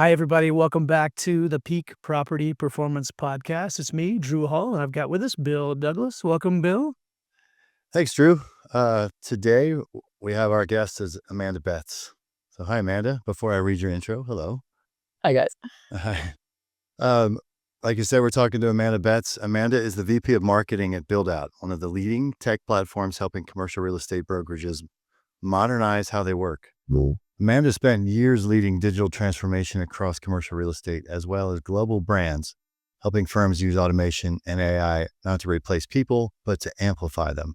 Hi, everybody. Welcome back to the Peak Property Performance Podcast. It's me, Drew Hall, and I've got with us Bill Douglas. Welcome, Bill. Thanks, Drew. Today we have our guest is Amanda Betts. So hi, Amanda. Before I read your intro, hello. Hi, guys. Hi. Like you said, we're talking to Amanda Betts. Amanda is the VP of Marketing at Buildout, one of the leading tech platforms helping commercial real estate brokerages modernize how they work. Amanda spent years leading digital transformation across commercial real estate, as well as global brands, helping firms use automation and AI not to replace people, but to amplify them.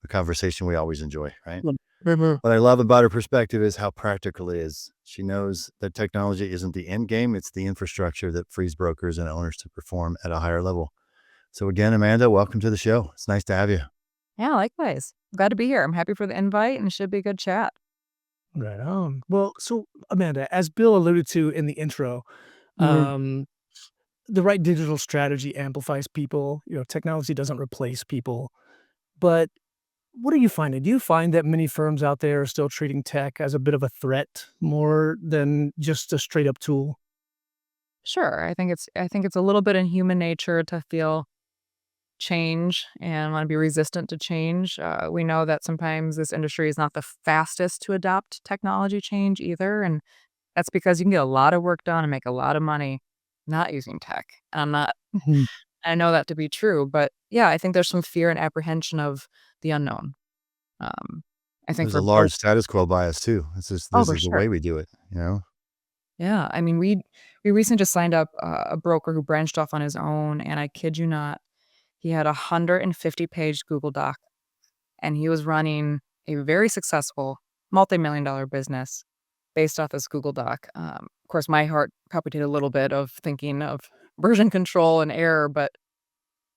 A conversation we always enjoy, right? What I love about her perspective is how practical it is. She knows that technology isn't the end game, it's the infrastructure that frees brokers and owners to perform at a higher level. So again, Amanda, welcome to the show. It's nice to have you. Yeah, likewise. Glad to be here. I'm happy for the invite, and it should be a good chat. Right on. Well, so Amanda, as Bill alluded to in the intro, the right digital strategy amplifies people. Technology doesn't replace people. But what are you finding? Do you find that many firms out there are still treating tech as a bit of a threat more than just a straight up tool? Sure. I think it's a little bit in human nature to feel change and want to be resistant to change. We know that sometimes this industry is not the fastest to adopt technology change either, and that's because you can get a lot of work done and make a lot of money not using tech. And I know that to be true, but yeah, I think there's some fear and apprehension of the unknown. I think There's a for large both. status quo bias too. This is Oh, this for is the sure. way we do it, Yeah, I mean, we recently just signed up a broker who branched off on his own, and I kid you not, he had a 150-page Google Doc, and he was running a very successful multi-million-dollar business based off this Google Doc. Of course, my heart palpitated a little bit of thinking of version control and error, but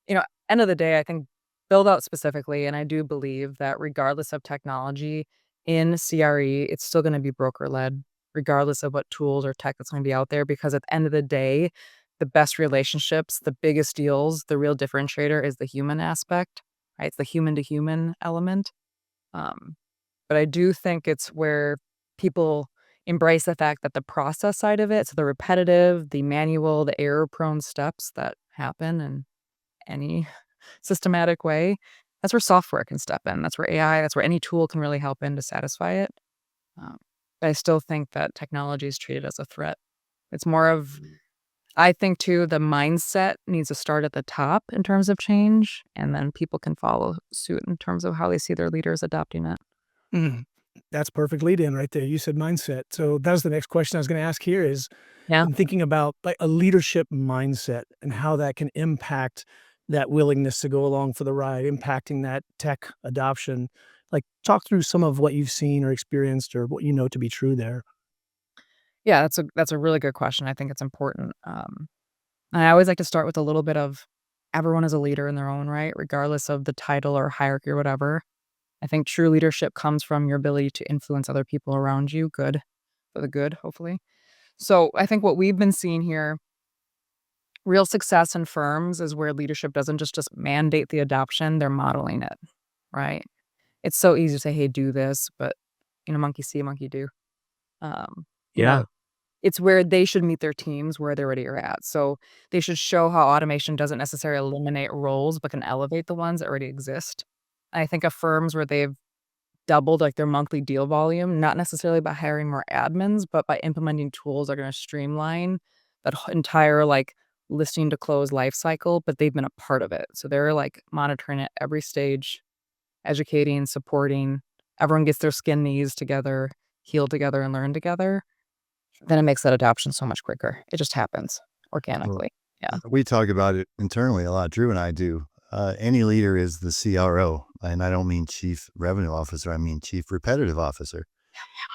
end of the day, I think Buildout specifically, and I do believe that regardless of technology in CRE, it's still going to be broker led, regardless of what tools or tech that's going to be out there. Because at the end of the day, the best relationships, the biggest deals, the real differentiator is the human aspect, right? It's the human to human element. Um, but I do think it's where people embrace the fact that the process side of it, so the repetitive, the manual, the error prone steps that happen in any systematic way, that's where software can step in. That's where AI, that's where any tool can really help in to satisfy it. Um, but I still think that technology is treated as a threat. It's more of, I think too, the mindset needs to start at the top in terms of change, and then people can follow suit in terms of how they see their leaders adopting it. Mm, that's perfect lead in right there. You said mindset. So that was the next question I was going to ask here is Yeah. in thinking about like a leadership mindset and how that can impact that willingness to go along for the ride, impacting that tech adoption. Like talk through some of what you've seen or experienced or what you know to be true there. Yeah, that's a really good question. I think it's important. And I always like to start with a little bit of everyone is a leader in their own right, regardless of the title or hierarchy or whatever. I think true leadership comes from your ability to influence other people around you, good, for the good, hopefully. So I think what we've been seeing here, real success in firms is where leadership doesn't just mandate the adoption, they're modeling it, right? It's so easy to say, hey, do this, but monkey see, monkey do. Um, you know, Yeah. it's where they should meet their teams where they already are at. So they should show how automation doesn't necessarily eliminate roles, but can elevate the ones that already exist. I think of firms where they've doubled like their monthly deal volume, not necessarily by hiring more admins, but by implementing tools that are going to streamline that entire like listing to close life cycle, but they've been a part of it. So they're like monitoring it every stage, educating, supporting. Everyone gets their skin knees together, heal together, and learn together. Then it makes that adoption so much quicker. It just happens Well, organically. Yeah. we talk about it internally a lot. Drew and I do. Any leader is the CRO, and I don't mean chief revenue officer. I mean chief repetitive officer.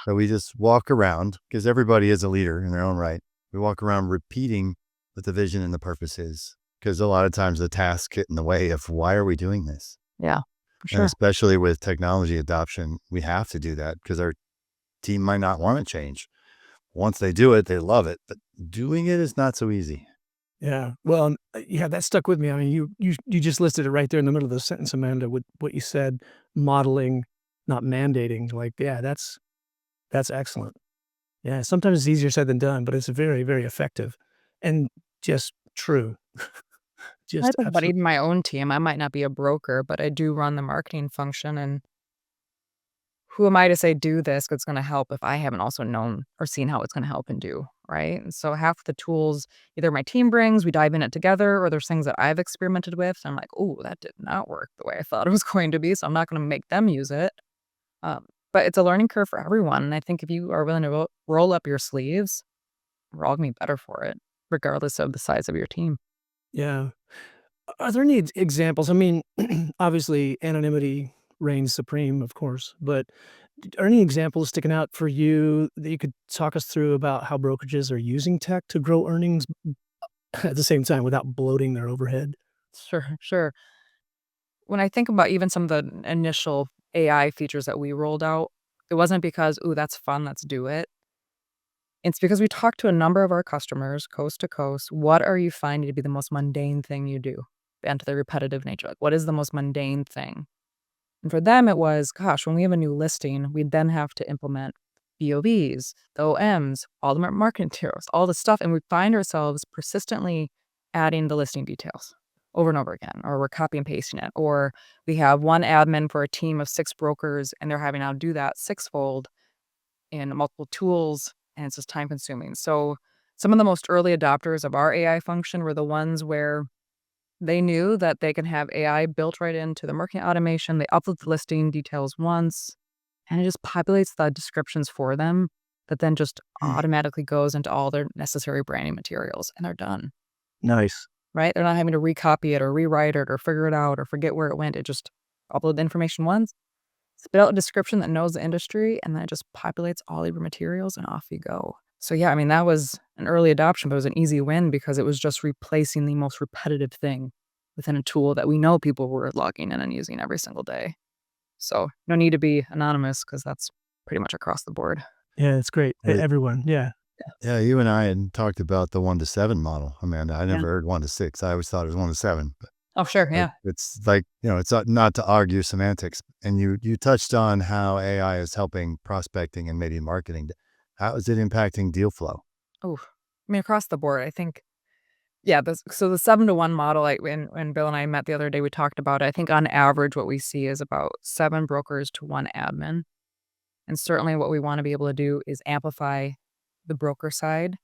So we just walk around because everybody is a leader in their own right. We walk around repeating what the vision and the purpose is because a lot of times the tasks get in the way of why are we doing this? Yeah, for And sure. especially with technology adoption, we have to do that because our team might not want to change. Once they do it, they love it, but doing it is not so easy. Yeah. Well, yeah, that stuck with me. I mean, you just listed it right there in the middle of the sentence, Amanda, with what you said, modeling, not mandating. Like, yeah, that's excellent. Yeah, sometimes it's easier said than done, but it's very, very effective and just true. I Just think about absolutely. even my own team, I might not be a broker, but I do run the marketing function, and who am I to say do this 'cause it's gonna help if I haven't also known or seen how it's gonna help and do, right? And so half the tools either my team brings, we dive in it together, or there's things that I've experimented with, and I'm like, "Ooh, that did not work the way I thought it was going to be," so I'm not gonna make them use it. But it's a learning curve for everyone, and I think if you are willing to roll up your sleeves, we're all gonna be better for it, regardless of the size of your team. Yeah. Are there any examples? I mean, obviously, anonymity reigns supreme, of course, but are any examples sticking out for you that you could talk us through about how brokerages are using tech to grow earnings at the same time without bloating their overhead? Sure, sure. When I think about even some of the initial AI features that we rolled out, it wasn't because, "Ooh, that's fun, let's do it." It's because we talked to a number of our customers coast to coast. What are you finding to be the most mundane thing you do? And to the repetitive nature, like, what is the most mundane thing? And for them, it was, gosh, when we have a new listing, we then have to implement BOVs, the OMs, all the marketing materials, all the stuff. And we find ourselves persistently adding the listing details over and over again, or we're copy and pasting it, or we have one admin for a team of 6 brokers and they're having to do that sixfold in multiple tools, and it's just time consuming. So some of the most early adopters of our AI function were the ones where they knew that they can have AI built right into the marketing automation. They upload the listing details once, and it just populates the descriptions for them that then just Hmm. automatically goes into all their necessary branding materials, and they're done, Nice. right? They're not having to recopy it or rewrite it or figure it out or forget where it went. It just upload the information once, spit out a description that knows the industry, and then it just populates all your materials, and off you go. So, yeah, I mean, that was an early adoption, but it was an easy win because it was just replacing the most repetitive thing within a tool that we know people were logging in and using every single day. So, no need to be anonymous because that's pretty much across the board. Yeah, it's great. Hey, Everyone. Yeah. yeah, you and I had talked about the 1 to 7 model, Amanda. I Yeah. never heard 1 to 6. I always thought it was 1 to 7. Oh, sure, But yeah. it's like, it's not to argue semantics. And you touched on how AI is helping prospecting and maybe marketing. How is it impacting deal flow? Oh, I mean, across the board, I think, yeah, the 7 to 1 model, like, when Bill and I met the other day, we talked about it. I think on average, what we see is about 7 brokers to 1 admin. And certainly what we wanna be able to do is amplify the broker side.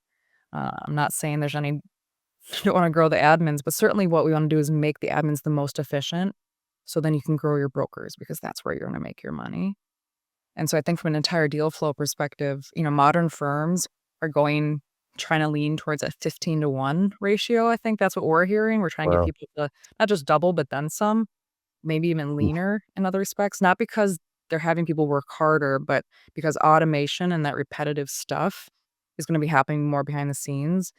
I'm not saying there's any you don't wanna grow the admins, but certainly what we wanna do is make the admins the most efficient, so then you can grow your brokers because that's where you're gonna make your money. And so I think from an entire deal flow perspective, modern firms are trying to lean towards a 15 to 1 ratio. I think that's what we're hearing. We're trying to get Well, people to not just double, but then some, maybe even oof, leaner in other respects, not because they're having people work harder, but because automation and that repetitive stuff is gonna be happening more behind the scenes,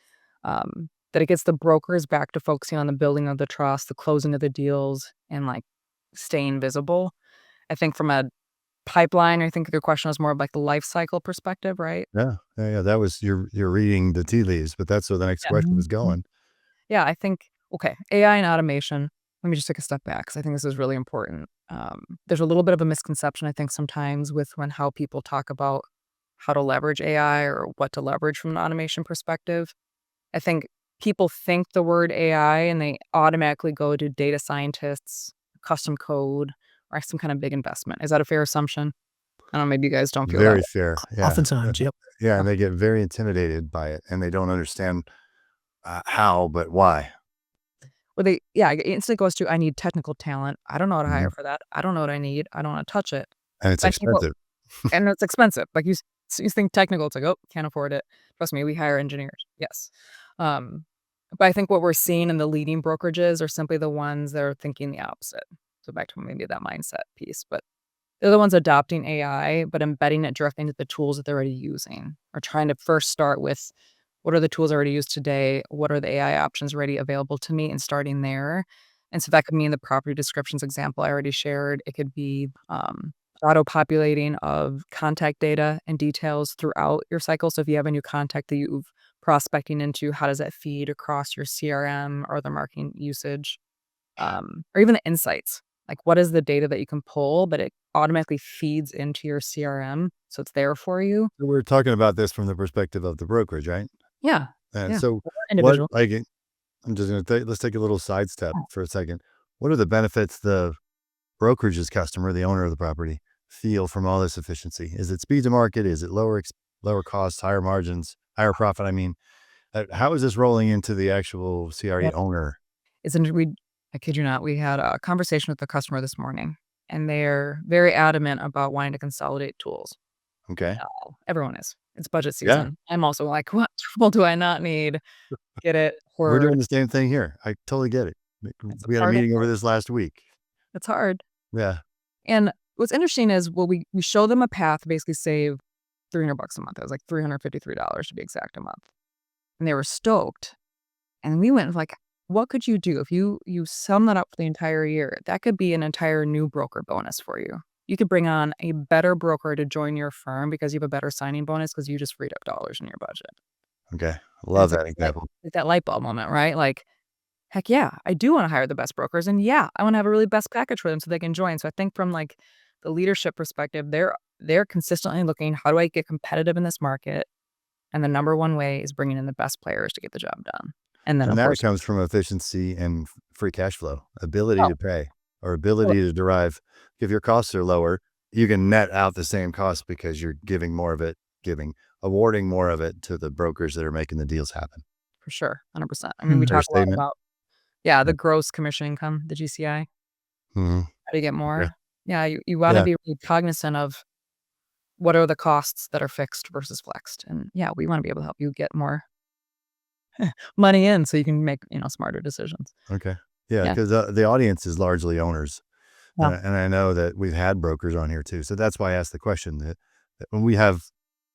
that it gets the brokers back to focusing on the building of the trust, the closing of the deals, and, like, staying visible. I think from a pipeline, I think your question was more of, like, the life cycle perspective, right? yeah, yeah, yeah. That was you're reading the tea leaves, but that's where the next Yeah. question was Mhm. going. Yeah, I think okay, AI and automation, let me just take a step back because I think this is really important. There's a little bit of a misconception, I think, sometimes with how people talk about how to leverage AI or what to leverage from an automation perspective. I think people think the word AI and they automatically go to data scientists, custom code, or some kind of big investment. Is that a fair assumption? I don't know, maybe you guys don't feel that Very way. fair. Yeah. Oftentimes, yep. Yeah. Oh, And they get very intimidated by it and they don't understand how, but why. well, yeah, it instantly goes to, I need technical talent. I don't know how to hire Mhm. for that. I don't know what I need. I don't wanna touch it. And it's But I think what expensive. and it's expensive. Like, you think technical, it's like, "Oh, can't afford it." Trust me, we hire engineers. Yes. Um, but I think what we're seeing in the leading brokerages are simply the ones that are thinking the opposite. So back to maybe that mindset piece, but they're the ones adopting AI, but embedding it directly into the tools that they're already using, or trying to first start with, what are the tools I already use today? What are the AI options already available to me? And starting there. And so that could mean the property descriptions example I already shared. It could be auto-populating of contact data and details throughout your cycle. So if you have a new contact that you've prospecting into, how does that feed across your CRM or the marketing usage? Or even the insights. Like, what is the data that you can pull, but it automatically feeds into your CRM, so it's there for you? We're talking about this from the perspective of the brokerage, right? Yeah, And yeah, so or what, individual. like, I'm just going to let's take a little sidestep for a second. What are the benefits the brokerage's customer, the owner of the property, feel from all this efficiency? Is it speed to market? Is it lower costs, higher margins, higher profit? I mean, how is this rolling into the actual CRE Yep. owner? I kid you not, we had a conversation with the customer this morning, and they're very adamant about wanting to consolidate tools. Okay. Everyone is. It's budget Yeah, season. I'm also like, "What tool do I not need?" Get it? we're Word. doing the same thing here. I totally get it. It's a We had a part of meeting over it. this last week. It's hard. Yeah. And what's interesting is, well, we show them a path to basically save $300 a month. It was like $353 to be exact a month. And they were stoked. And we went like, what could you do if you sum that up for the entire year? That could be an entire new broker bonus for you. You could bring on a better broker to join your firm because you have a better signing bonus because you just freed up dollars in your budget. Okay. And Love it's that example. like that light bulb moment, right? Like, heck yeah, I do wanna hire the best brokers, and yeah, I wanna have a really best package for them so they can join. So I think from, like, the leadership perspective, they're consistently looking, "How do I get competitive in this market?" And the number one way is bringing in the best players to get the job done. And then, And of that course, comes from efficiency and free cash flow, ability oh, to pay or totally, ability to derive. If your costs are lower, you can net out the same cost because you're giving more of it, awarding more of it to the brokers that are making the deals happen. for sure, 100%. I mean, we Hmm. Fair talk a lot statement. about, yeah, the gross commission income, the GCI. Mm-hmm. How to get Yeah. more? Yeah, you wanna Yeah. be really cognizant of what are the costs that are fixed versus flexed, and, yeah, we wanna be able to help you get more money in so you can make, smarter decisions. Okay. Yeah. Yeah. Because the audience is largely owners. Yeah. And I know that we've had brokers on here too. So that's why I asked the question that when we have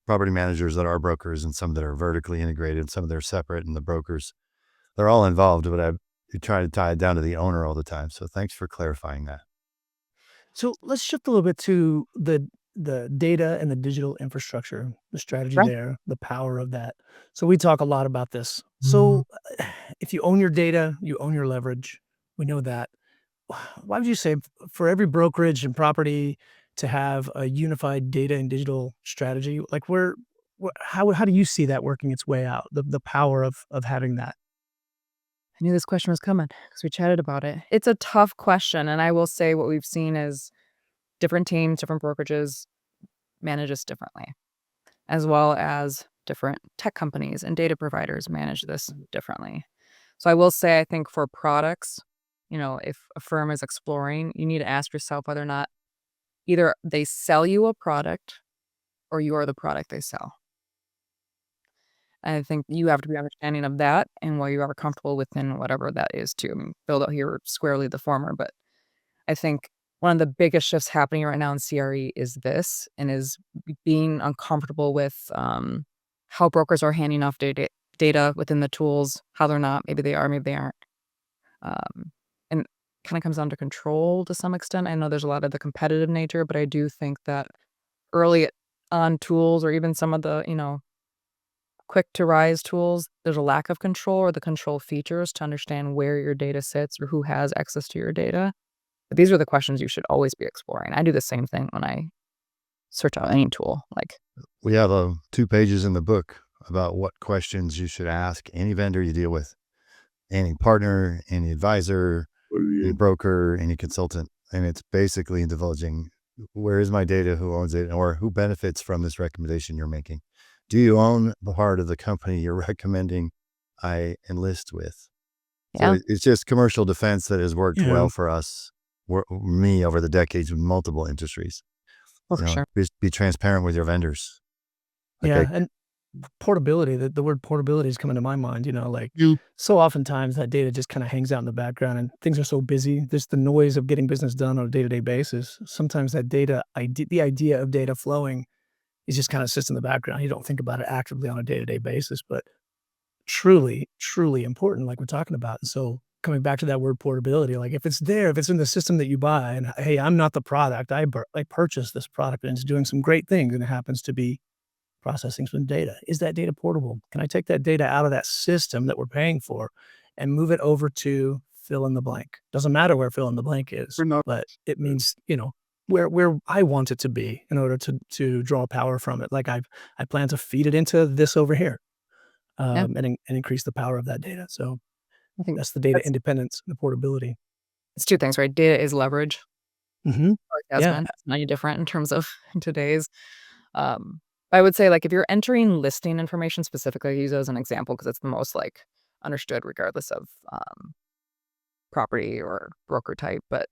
property managers that are brokers and some that are vertically integrated, some that are separate, and the brokers, they're all involved, but I try to tie it down to the owner all the time. So thanks for clarifying that. So let's shift a little bit to the data and the digital infrastructure, the strategy Right. there, the power of that. So we talk a lot about this. So if you own your data, you own your leverage. We know that. Why would you say for every brokerage and property to have a unified data and digital strategy? Like how do you see that working its way out? The power of having that. I knew this question was coming because we chatted about it. It's a tough question, and I will say what we've seen is different teams, different brokerages manage this differently, as well as different tech companies and data providers manage this differently. So I will say I think for products, if a firm is exploring, you need to ask yourself whether or not either they sell you a product or you are the product they sell. I think you have to be understanding of that and why you are comfortable within whatever that is too. I mean, build out here squarely the former, but I think one of the biggest shifts happening right now in CRE is this, and is being uncomfortable with how brokers are handing off data within the tools, how they're not, maybe they are, maybe they aren't. And kind of comes down to control to some extent. I know there's a lot of the competitive nature, but I do think that early on tools or even some of the, quick to rise tools, there's a lack of control or the control features to understand where your data sits or who has access to your data. But these are the questions you should always be exploring. I do the same thing when I search out any tool. Like, We have 2 pages in the book about what questions you should ask any vendor you deal with, any partner, any advisor, any broker, any consultant. And it's basically divulging where is my data, who owns it, or who benefits from this recommendation you're making. Do you own the part of the company you're recommending I enlist with? So yeah, it's just commercial defense that has worked Yeah. well for us, me over the decades with multiple industries. for sure. Just be transparent with your vendors. Okay. Yeah, and portability, the word portability is coming to my mind, like, You so oftentimes that data just kinda hangs out in the background and things are so busy, just the noise of getting business done on a day-to-day basis. Sometimes that the idea of data flowing is just kinda sits in the background. You don't think about it actively on a day-to-day basis, but truly, truly important, like we're talking about. So, coming back to that word portability, like, if it's there, if it's in the system that you buy and, "Hey, I'm not the product, I purchased this product and it's doing some great things and it happens to be processing some data. Is that data portable? Can I take that data out of that system that we're paying for and move it over to fill in the blank. Doesn't matter where fill in the blank is, We're not. but it means, where I want it to be in order to draw power from it. Like I plan to feed it into this over here, Yeah, and increase the power of that data. So I think that's the data that's independence, the portability. it's 2 things, right? Data is leverage, Hmm. or it has Yeah, been. It's not any different in terms of today's. Um, I would say, like, if you're entering listing information specifically, I use it as an example because it's the most, like, understood regardless of, property or broker type, but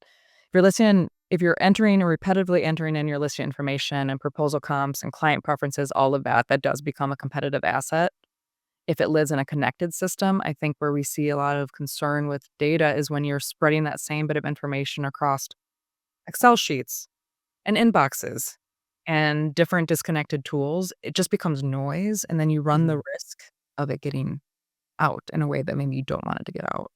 if you're entering or repetitively entering in your listing information and proposal comps and client preferences, all of that, that does become a competitive asset. If it lives in a connected system, I think where we see a lot of concern with data is when you're spreading that same bit of information across Excel sheets and inboxes and different disconnected tools, it just becomes noise, and then you run the mhm, risk of it getting out in a way that maybe you don't want it to get out.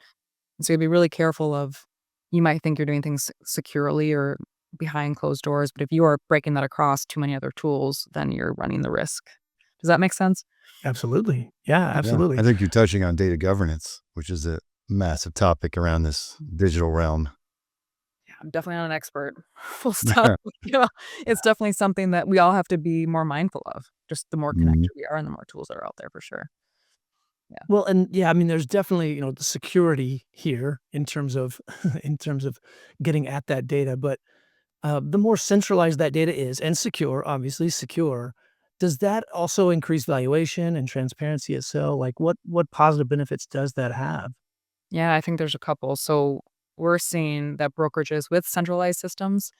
And so you'd be really careful of you might think you're doing things securely or behind closed doors, but if you are breaking that across too many other tools, then you're running the risk. Does that make sense? absolutely. Yeah, Yeah, I absolutely. think you're touching on data governance, which is a massive topic around this digital realm. Yeah, I'm definitely not an expert. Full stop. It's definitely something that we all have to be more mindful of. Just the more Mhm. connected we are and the more tools that are out there for sure. Yeah. Well, and yeah, I mean, there's definitely, the security here in terms of in terms of getting at that data, but the more centralized that data is and secure, obviously secure, does that also increase valuation and transparency at sale? Like what positive benefits does that have? Yeah, I think there's a couple. So we're seeing that brokerages with centralized systems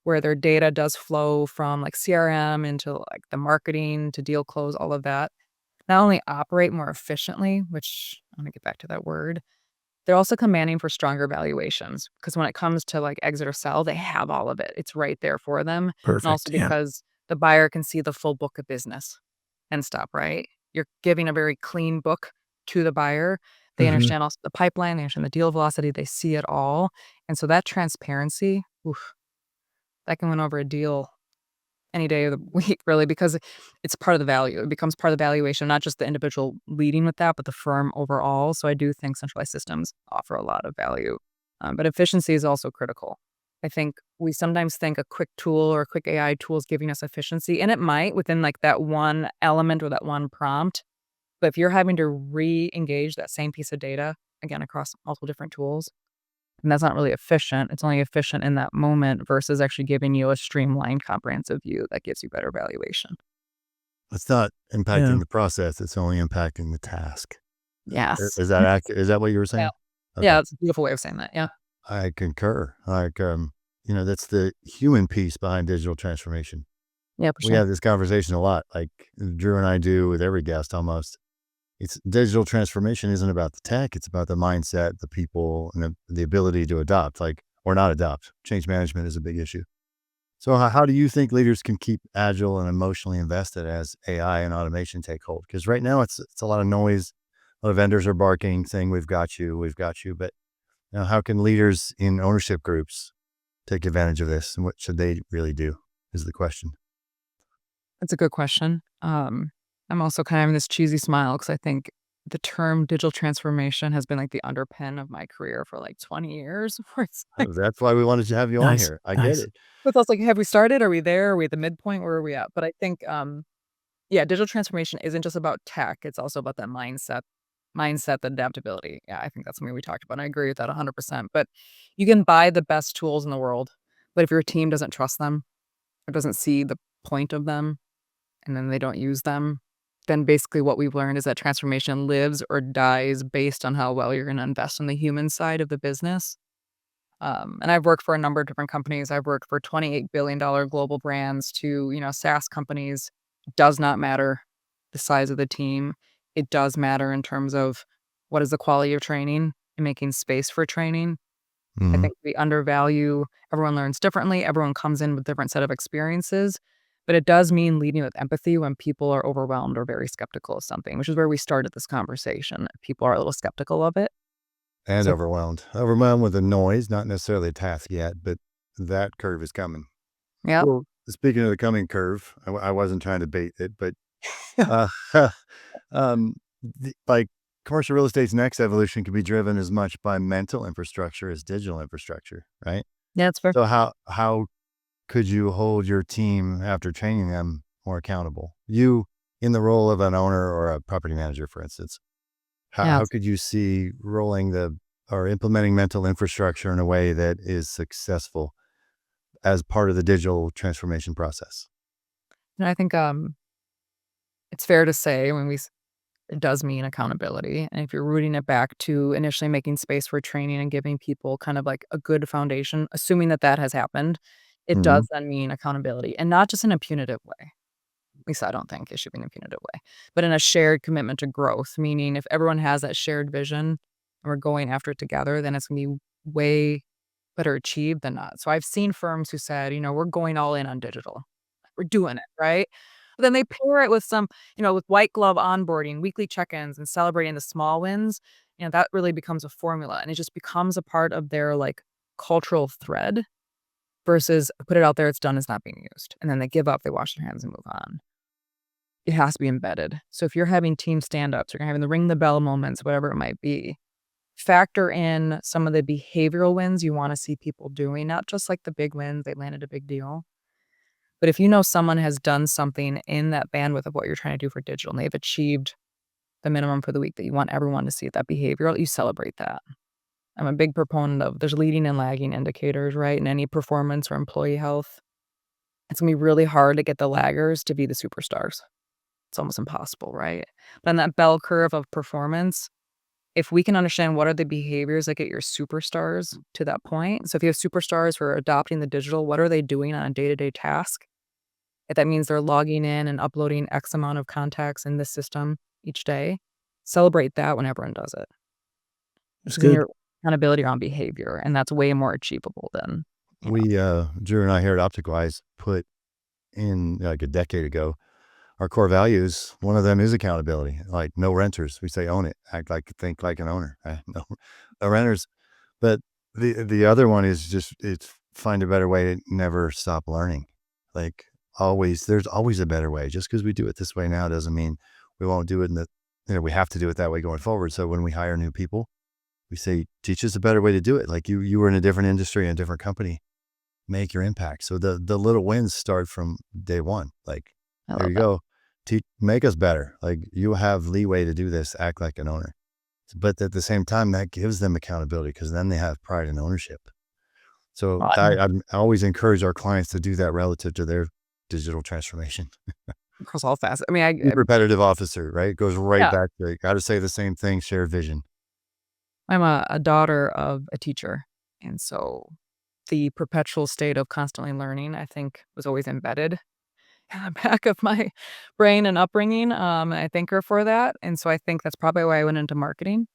where their data does flow from like CRM into like the marketing to deal close, all of that, not only operate more efficiently, which I'm gonna get back to that word, they're also commanding for stronger valuations because when it comes to like exit or sell, they have all of it. It's right there for them. And also Perfect. Yeah. because the buyer can see the full book of business and stuff, right? You're giving a very clean book to the buyer. They Hmm. understand also the pipeline, they understand the deal velocity, they see it all. And so that transparency, oof, that can win over a deal any day of the week, really, because it's part of the value. It becomes part of the valuation, not just the individual leading with that, but the firm overall. So I do think centralized systems offer a lot of value. But efficiency is also critical. I think we sometimes think a quick tool or a quick AI tool is giving us efficiency, and it might within like that one element or that one prompt. But if you're having to re-engage that same piece of data again across multiple different tools, and that's not really efficient. It's only efficient in that moment versus actually giving you a streamlined, comprehensive view that gives you better valuation. It's not Yeah. impacting the process, it's only impacting the task. Yes. Is that accurate? Is that what you were Yeah. saying? Okay. Yeah, it's a beautiful way of saying that, yeah. I concur. Like, that's the human piece behind digital transformation. Yeah, for We sure. have this conversation a lot, like Drew and I do with every guest almost. It's digital transformation isn't about the tech, it's about the mindset, the people, and the ability to adopt, like, or not adopt. Change management is a big issue. So, how do you think leaders can keep agile and emotionally invested as AI and automation take hold? Because right now it's a lot of noise. A lot of vendors are barking, saying, we've got you. But how can leaders in ownership groups take advantage of this? And what should they really do is the question. That's a good question. I'm also kind of having this cheesy smile because I think the term digital transformation has been like the underpin of my career for like 20 years. Where it's like, That's why we wanted to have you on Nice. here. I get Nice. it. with us, like, have we started? Are we there? Are we at the midpoint? Where are we at? But I think, yeah, digital transformation isn't just about tech. It's also about that mindset, the adaptability. Yeah, I think that's something we talked about. And I agree with that 100%. But you can buy the best tools in the world, but if your team doesn't trust them or doesn't see the point of them, and then they don't use them, then basically what we've learned is that transformation lives or dies based on how well you're going to invest in the human side of the business. And I've worked for a number of different companies. I've worked for $28 billion global brands to, SaaS companies. Does not matter the size of the team. It does matter in terms of what is the quality of training and making space for training. I Hmm. think we undervalue everyone learns differently. Everyone comes in with different set of experiences, but it does mean leading with empathy when people are overwhelmed or very skeptical of something, which is where we started this conversation. People are a little skeptical of it. And So, overwhelmed. Overwhelmed with the noise, not necessarily a task yet, but that curve is coming. yep. Well, speaking of the coming curve, I wasn't trying to bait it, but Yeah. uh, um, like commercial real estate's next evolution can be driven as much by mental infrastructure as digital infrastructure, right? Yeah, that's fair. So how could you hold your team after training them more accountable? You in the role of an owner or a property manager, for instance, Yeah. how could you see or implementing mental infrastructure in a way that is successful as part of the digital transformation process? And I think it's fair to say it does mean accountability. And if you're rooting it back to initially making space for training and giving people kind of like a good foundation, assuming that that has happened, it Mhm. does then mean accountability and not just in a punitive way. At least I don't think it should be in a punitive way, but in a shared commitment to growth, meaning if everyone has that shared vision and we're going after it together, then it's going to be way better achieved than not. So I've seen firms who said, we're going all in on digital. We're doing it, right? But then they pair it with with white glove onboarding, weekly check-ins, and celebrating the small wins. That really becomes a formula and it just becomes a part of their like cultural thread versus put it out there, it's done, it's not being used. And then they give up, they wash their hands and move on. It has to be embedded. So if you're having team stand-ups, you're having the ring the bell moments, whatever it might be, factor in some of the behavioral wins you wanna see people doing, not just like the big wins, they landed a big deal. But if you know someone has done something in that bandwidth of what you're trying to do for digital and they've achieved the minimum for the week that you want everyone to see that behavioral, you celebrate that. I'm a big proponent of there's leading and lagging indicators, right, in any performance or employee health. It's gonna be really hard to get the laggers to be the superstars. It's almost impossible, right? But on that bell curve of performance, if we can understand what are the behaviors that get your superstars to that point. So if you have superstars who are adopting the digital, what are they doing on a day-to-day task? If that means they're logging in and uploading X amount of contacts in this system each day, celebrate that when everyone does it. It's Because then good. your accountability on behavior, and that's way more achievable than, you know. We, Drew and I here at OpticWise put in like a decade ago, our core values, one of them is accountability, like no renters. We say own it, think like an owner, right? No renters. But the other one is it's find a better way to never stop learning. Like there's always a better way. Just because we do it this way now doesn't mean we won't do it we have to do it that way going forward. So when we hire new people, we say, teach us a better way to do it. Like you were in a different industry, and a different company, make your impact. So the little wins start from day one. Like, I there love you that. go. Make us better. Like you have leeway to do this, act like an owner. But at the same time, that gives them accountability because then they have pride and ownership. So Well, I always encourage our clients to do that relative to their digital transformation. across all facets. I mean, I Chief repetitive officer, right? It goes right yeah. back to got to say the same thing, share vision. I'm a daughter of a teacher, and so the perpetual state of constantly learning, I think, was always embedded in the back of my brain and upbringing, and I thank her for that, and so I think that's probably why I went into marketing,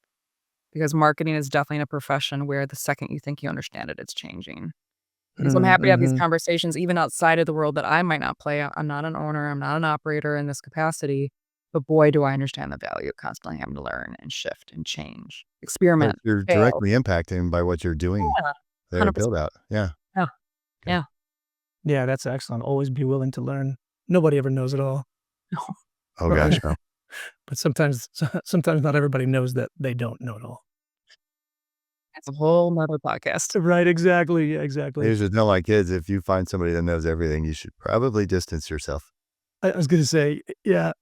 because marketing is definitely a profession where the second you think you understand it, it's changing. And so I'm happy to have these Mhm. conversations even outside of the world that I might not play. I'm not an owner, I'm not an operator in this capacity, but boy, do I understand the value of constantly having to learn and shift and change, But experiment, you're fail. directly impacting by what you're doing Yeah, there at 100%. Buildout. Yeah. Yeah, Okay. yeah. Yeah, that's excellent. Always be willing to learn. Nobody ever knows it all. Oh Right. gosh, no. But sometimes not everybody knows that they don't know it all. That's a whole 'nother podcast. Right, exactly, yeah, I exactly. usually tell my kids, if you find somebody that knows everything, you should probably distance yourself I was gonna say, yeah,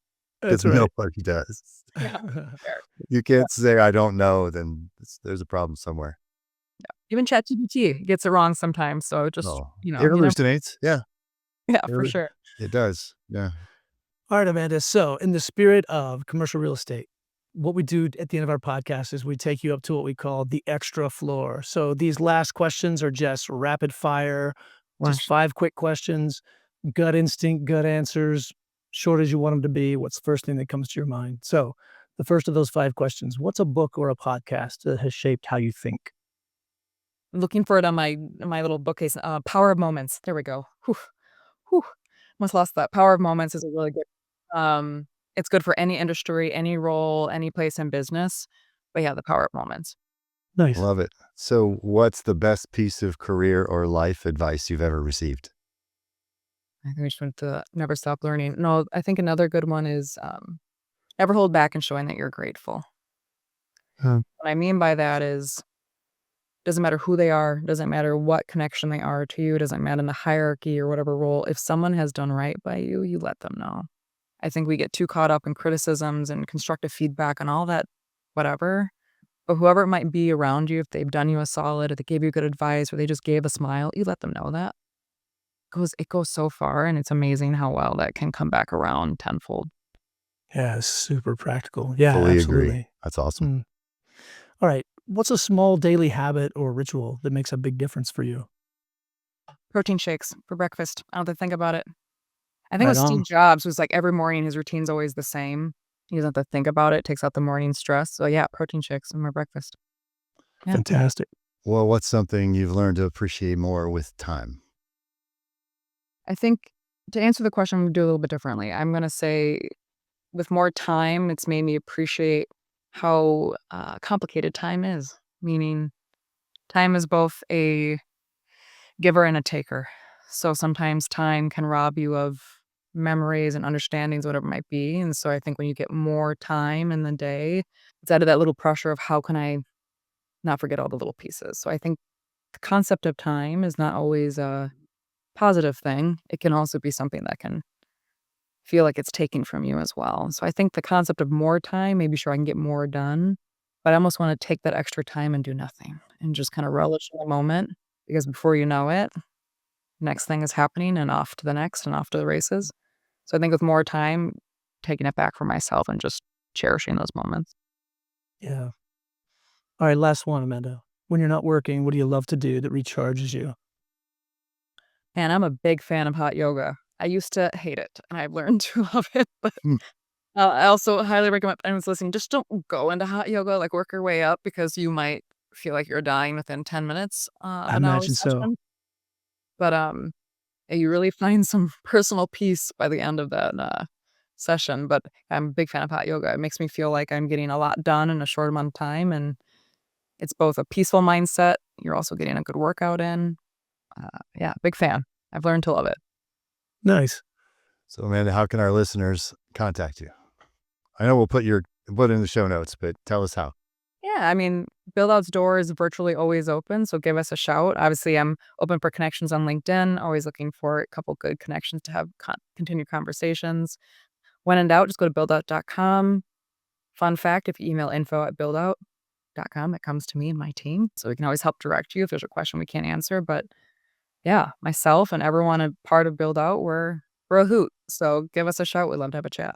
because that's right. nobody does. Yeah, fair. You Yeah. can't say, I don't know, then there's a problem somewhere. Even ChatGPT gets it wrong sometimes, so just, Oh, it you never. hallucinates. Yeah. Yeah, It, for hallu- sure. it does. Yeah. All right, Amanda. So, in the spirit of commercial real estate, what we do at the end of our podcast is we take you up to what we call the extra floor. So, these last questions are just rapid fire, just Gosh. 5 quick questions, gut instinct, gut answers, short as you want them to be. What's the first thing that comes to your mind? So, the first of those 5 questions, what's a book or a podcast that has shaped how you think? Looking for it on my little bookcase, Power of Moments. There we go. Whew, whew. Almost lost that. Power of Moments is a really good it's good for any industry, any role, any place in business. But yeah, the Power of Moments. Nice. Love it. So, what's the best piece of career or life advice you've ever received? I think we just went to never stop learning. No, I think another good one is, never hold back in showing that you're grateful. What I mean by that is, doesn't matter who they are, doesn't matter what connection they are to you, doesn't matter in the hierarchy or whatever role. If someone has done right by you, you let them know. I think we get too caught up in criticisms and constructive feedback and all that, whatever. But whoever it might be around you, if they've done you a solid, or they gave you good advice, or they just gave a smile, you let them know that. It goes so far, and it's amazing how well that can come back around tenfold. Yeah, super practical. Yeah, Fully agree. absolutely. That's awesome. Mm. All right. What's a small daily habit or ritual that makes a big difference for you? Protein shakes for breakfast. I don't have to think about it. I think Right with Steve on. Jobs, was like every morning his routine's always the same. He doesn't have to think about it, takes out the morning stress. So yeah, protein shakes in my breakfast. Yeah. Fantastic. Well, what's something you've learned to appreciate more with time? I think to answer the question, I'm gonna do a little bit differently. I'm gonna say with more time, it's made me appreciate how complicated time is. Meaning, time is both a giver and a taker. So sometimes time can rob you of memories and understandings, whatever it might be. And so I think when you get more time in the day, it's out of that little pressure of how can I not forget all the little pieces. So I think the concept of time is not always a positive thing. It can also be something that can feel like it's taken from you as well. So I think the concept of more time, maybe sure I can get more done, but I almost want to take that extra time and do nothing and just kind of relish in the moment because before you know it, next thing is happening and off to the next and off to the races. So I think with more time, taking it back for myself and just cherishing those moments. Yeah. All right. Last one, Amanda. When you're not working, what do you love to do that recharges you? And I'm a big fan of hot yoga. I used to hate it and I've learned to love it, but Hmm. I also highly recommend anyone's listening, just don't go into hot yoga, like work your way up because you might feel like you're dying within 10 minutes of I an hour imagine so. session. But you really find some personal peace by the end of that session. But I'm a big fan of hot yoga. It makes me feel like I'm getting a lot done in a short amount of time. And it's both a peaceful mindset. You're also getting a good workout in. Yeah, big fan. I've learned to love it. Nice. So, Amanda, how can our listeners contact you? I know we'll put it in the show notes, but tell us how. Yeah, I mean, Buildout's door is virtually always open, so give us a shout. Obviously, I'm open for connections on LinkedIn, always looking for a couple good connections to have continued conversations. When in doubt, just go to buildout.com. Fun fact, if you email info@buildout.com, it comes to me and my team, so we can always help direct you if there's a question we can't answer. But yeah, myself and everyone a part of Buildout, we're a hoot. So give us a shout. We'd love to have a chat.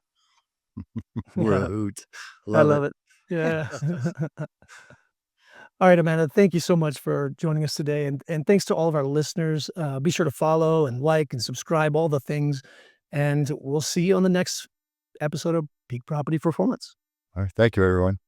We're a Yeah. hoot. I Love it. love it. Yeah. All right, Amanda, thank you so much for joining us today. And thanks to all of our listeners. Be sure to follow and like and subscribe, all the things. And we'll see you on the next episode of Peak Property Performance. All right. Thank you, everyone.